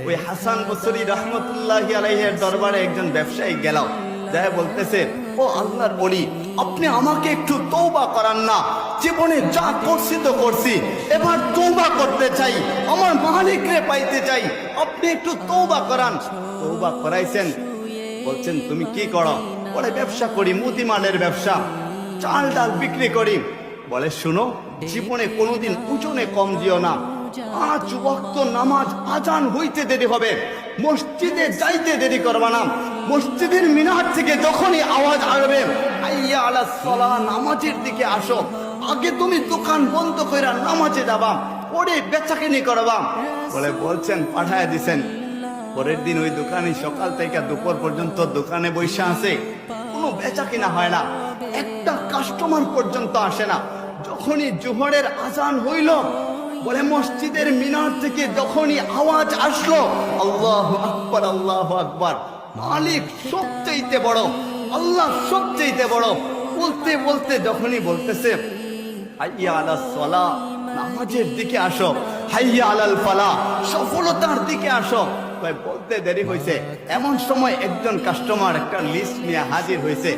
ওই হাসান বসরি রহমতুল্লাহি আলাইহির দরবারে একজন ব্যবসায়ী গেল, যাই বলতেছে, ও আল্লাহর ওলি, আপনি আমাকে একটু তওবা করান না, জীবনে যা করছি তো করছি, এবার তওবা করতে চাই, আমার মালিককে পাইতে চাই, আপনি একটু তওবা করান। তওবা করাইছেন। বলছেন, তুমি কি করো? বলে, ব্যবসা করি, মুদিমালের ব্যবসা, চাল ডাল বিক্রি করি। বলে, শুনো, জীবনে কোনোদিন ওজনে কম দিও না, 5 ওয়াক্ত নামাজ আজান হইতে দেরি হবে, মসজিদে যাইতে দেরি করবা না, মসজিদের মিনার থেকে যখনই আওয়াজ আসবে হাইয়া আলাস সালাহ, নামাজের দিকে আসো, আগে তুমি দোকান বন্ধ কইরা নামাজে যাবা, পরে বেচাকেনি করবা। বলে, বলছেন, পাঠায় দিছেন। পরের দিন ওই দোকানে সকাল থেকে দুপুর পর্যন্ত দোকানে বসে আছে, কোনো বেচা কিনা হয় না, একটা কাস্টমার পর্যন্ত আসে না। যখনই জোহরের আজান হইল, বলে মসজিদের মিনার থেকে যখনই আওয়াজ আসলো, আল্লাহু আকবার, আল্লাহু আকবার, মালিক সবচেয়ে বড়, আল্লাহ সবচেয়ে বড়, বলতে বলতে যখনই বলতেছে হাইয়া আলাস সালাহ, নামাজের দিকে আসো, হাইয়া আলাল ফালাহ, সফলতার দিকে আসো, বলতে দেরি হয়েছে। এমন সময় একজন কাস্টমার একটা লিস্ট নিয়ে হাজির হয়েছে।